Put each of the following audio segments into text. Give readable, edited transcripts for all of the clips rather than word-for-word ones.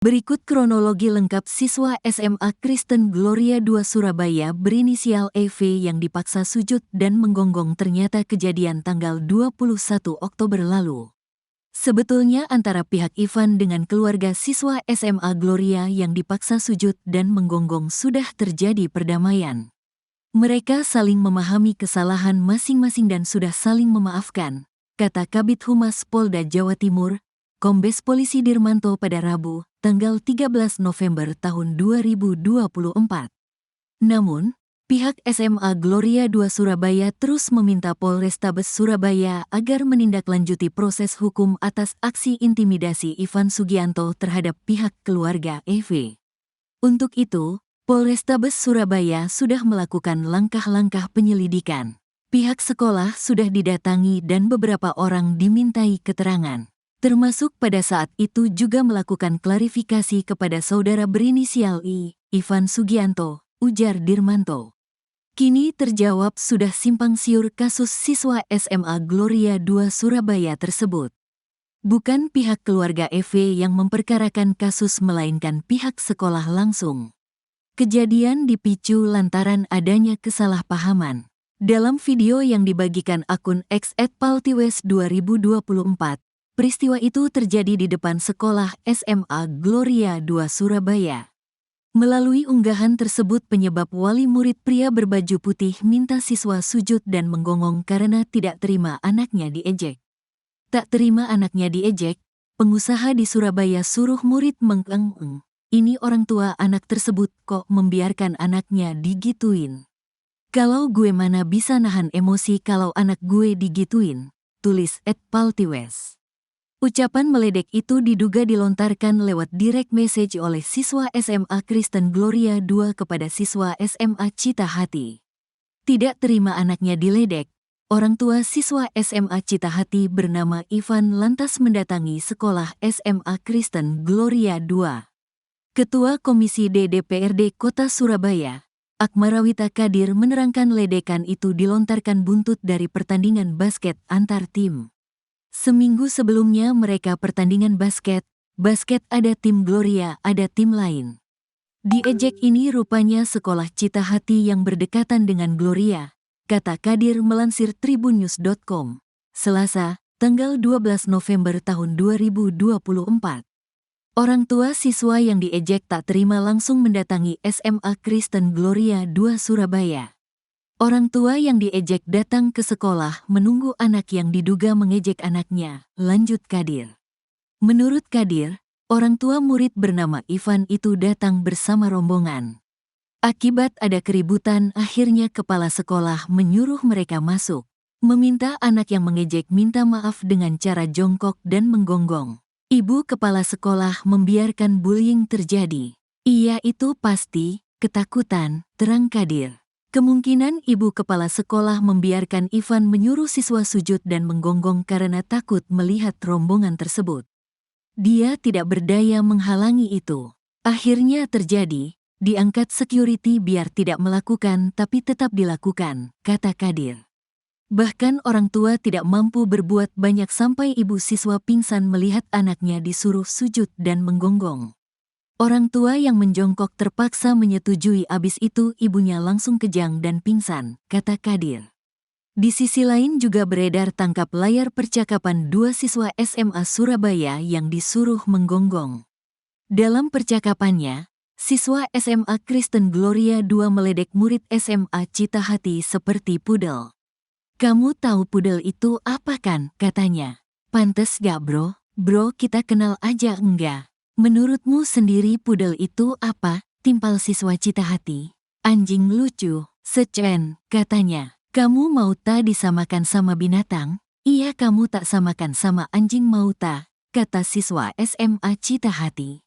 Berikut kronologi lengkap siswa SMA Kristen Gloria II Surabaya berinisial EV yang dipaksa sujud dan menggonggong ternyata kejadian tanggal 21 Oktober lalu. Sebetulnya antara pihak Ivan dengan keluarga siswa SMA Gloria yang dipaksa sujud dan menggonggong sudah terjadi perdamaian. Mereka saling memahami kesalahan masing-masing dan sudah saling memaafkan, kata Kabid Humas Polda Jawa Timur, Kombes Polisi Dirmanto pada Rabu, tanggal 13 November tahun 2024. Namun, pihak SMA Gloria II Surabaya terus meminta Polrestabes Surabaya agar menindaklanjuti proses hukum atas aksi intimidasi Ivan Sugianto terhadap pihak keluarga EV. Untuk itu, Polrestabes Surabaya sudah melakukan langkah-langkah penyelidikan. Pihak sekolah sudah didatangi dan beberapa orang dimintai keterangan. Termasuk pada saat itu juga melakukan klarifikasi kepada saudara berinisial I, Ivan Sugianto, ujar Dirmanto. Kini terjawab sudah simpang siur kasus siswa SMA Gloria II Surabaya tersebut. Bukan pihak keluarga EV yang memperkarakan kasus melainkan pihak sekolah langsung. Kejadian dipicu lantaran adanya kesalahpahaman. Dalam video yang dibagikan akun X @paltiwes2024, peristiwa itu terjadi di depan sekolah SMA Gloria II Surabaya. Melalui unggahan tersebut penyebab wali murid pria berbaju putih minta siswa sujud dan menggonggong karena tidak terima anaknya diejek. Tak terima anaknya diejek, pengusaha di Surabaya suruh murid mengeng-eng. Ini orang tua anak tersebut kok membiarkan anaknya digituin. Kalau gue mana bisa nahan emosi kalau anak gue digituin, tulis @paltiwes. Ucapan meledek itu diduga dilontarkan lewat direct message oleh siswa SMA Kristen Gloria II kepada siswa SMA Cita Hati. Tidak terima anaknya diledek, orang tua siswa SMA Cita Hati bernama Ivan lantas mendatangi sekolah SMA Kristen Gloria II. Ketua Komisi D DPRD Kota Surabaya, Akmarawita Kadir menerangkan ledekan itu dilontarkan buntut dari pertandingan basket antar tim. Seminggu sebelumnya mereka pertandingan basket ada tim Gloria, ada tim lain. Diejek ini rupanya sekolah Cita Hati yang berdekatan dengan Gloria, kata Kadir melansir tribunnews.com, Selasa, tanggal 12 November tahun 2024. Orang tua siswa yang diejek tak terima langsung mendatangi SMA Kristen Gloria II Surabaya. Orang tua yang diejek datang ke sekolah menunggu anak yang diduga mengejek anaknya, lanjut Kadir. Menurut Kadir, orang tua murid bernama Ivan itu datang bersama rombongan. Akibat ada keributan, akhirnya kepala sekolah menyuruh mereka masuk, meminta anak yang mengejek minta maaf dengan cara jongkok dan menggonggong. Ibu kepala sekolah membiarkan bullying terjadi. Iya itu pasti, ketakutan, terang Kadir. Kemungkinan ibu kepala sekolah membiarkan Ivan menyuruh siswa sujud dan menggonggong karena takut melihat rombongan tersebut. Dia tidak berdaya menghalangi itu. Akhirnya terjadi, diangkat security biar tidak melakukan tapi tetap dilakukan, kata Kadir. Bahkan orang tua tidak mampu berbuat banyak sampai ibu siswa pingsan melihat anaknya disuruh sujud dan menggonggong. Orang tua yang menjongkok terpaksa menyetujui, abis itu ibunya langsung kejang dan pingsan, kata Kadir. Di sisi lain juga beredar tangkap layar percakapan dua siswa SMA Surabaya yang disuruh menggonggong. Dalam percakapannya, siswa SMA Kristen Gloria II meledek murid SMA Cita Hati seperti pudel. Kamu tahu pudel itu apa kan, katanya. Pantes gak bro? Bro kita kenal aja enggak? Menurutmu sendiri pudel itu apa? Timpal siswa Cita Hati. Anjing lucu, secen, katanya. Kamu mau tak disamakan sama binatang? Iya kamu tak samakan sama anjing mau tak, kata siswa SMA Cita Hati.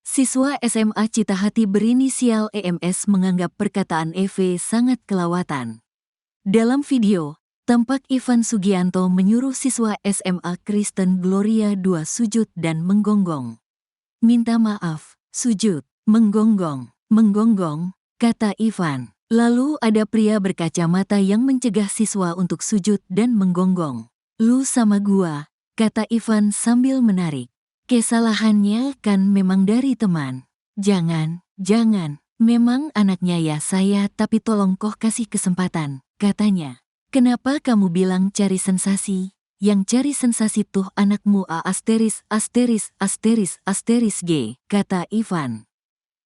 Siswa SMA Cita Hati berinisial EMS menganggap perkataan EV sangat kelawatan. Dalam video, tampak Ivan Sugianto menyuruh siswa SMA Kristen Gloria II sujud dan menggonggong. Minta maaf, sujud, menggonggong, kata Ivan. Lalu ada pria berkacamata yang mencegah siswa untuk sujud dan menggonggong. Lu sama gua, kata Ivan sambil menarik. Kesalahannya kan memang dari teman. Jangan, memang anaknya ya saya tapi tolong kok kasih kesempatan, katanya. Kenapa kamu bilang cari sensasi? Yang cari sensasi tuh anakmu G, kata Ivan.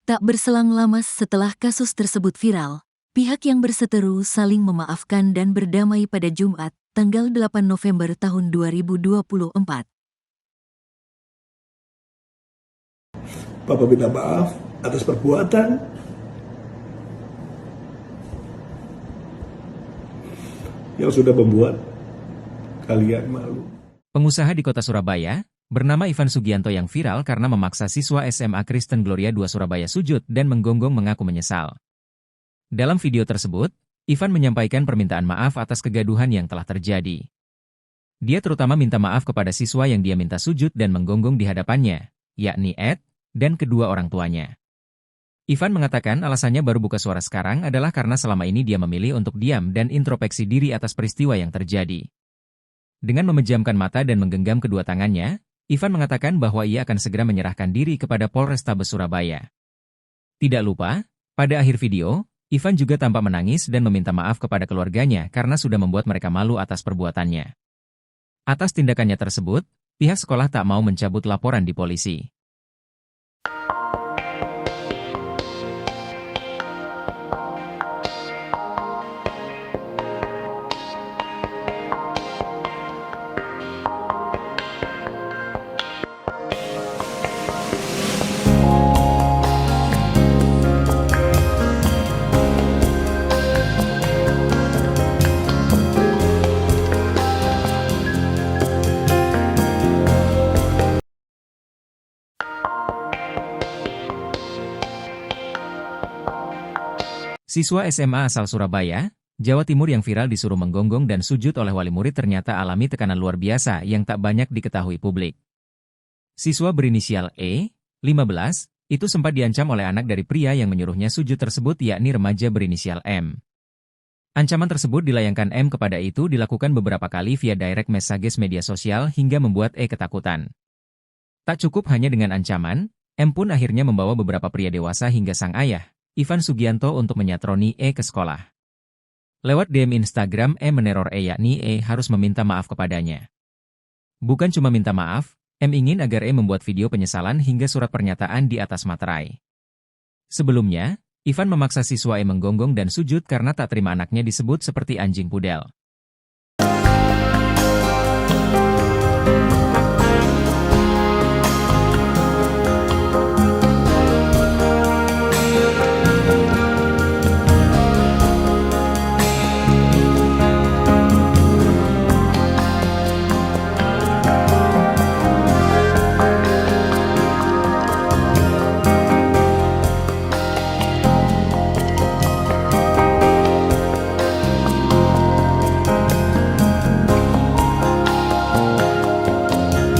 Tak berselang lama setelah kasus tersebut viral, pihak yang berseteru saling memaafkan dan berdamai pada Jumat, tanggal 8 November tahun 2024. Papa minta maaf atas perbuatan yang sudah membuat kalian malu. Pengusaha di kota Surabaya, bernama Ivan Sugianto yang viral karena memaksa siswa SMA Kristen Gloria 2 Surabaya sujud dan menggonggong mengaku menyesal. Dalam video tersebut, Ivan menyampaikan permintaan maaf atas kegaduhan yang telah terjadi. Dia terutama minta maaf kepada siswa yang dia minta sujud dan menggonggong di hadapannya, yakni Ed, dan kedua orang tuanya. Ivan mengatakan alasannya baru buka suara sekarang adalah karena selama ini dia memilih untuk diam dan introspeksi diri atas peristiwa yang terjadi. Dengan memejamkan mata dan menggenggam kedua tangannya, Ivan mengatakan bahwa ia akan segera menyerahkan diri kepada Polrestabes Surabaya. Tidak lupa, pada akhir video, Ivan juga tampak menangis dan meminta maaf kepada keluarganya karena sudah membuat mereka malu atas perbuatannya. Atas tindakannya tersebut, pihak sekolah tak mau mencabut laporan di polisi. Siswa SMA asal Surabaya, Jawa Timur yang viral disuruh menggonggong dan sujud oleh wali murid ternyata alami tekanan luar biasa yang tak banyak diketahui publik. Siswa berinisial E, 15, itu sempat diancam oleh anak dari pria yang menyuruhnya sujud tersebut yakni remaja berinisial M. Ancaman tersebut dilayangkan M kepada itu dilakukan beberapa kali via direct messages media sosial hingga membuat E ketakutan. Tak cukup hanya dengan ancaman, M pun akhirnya membawa beberapa pria dewasa hingga sang ayah, Ivan Sugianto untuk menyatroni E ke sekolah. Lewat DM Instagram M meneror E yakni E harus meminta maaf kepadanya. Bukan cuma minta maaf, M ingin agar E membuat video penyesalan hingga surat pernyataan di atas materai. Sebelumnya, Ivan memaksa siswa E menggonggong dan sujud karena tak terima anaknya disebut seperti anjing pudel.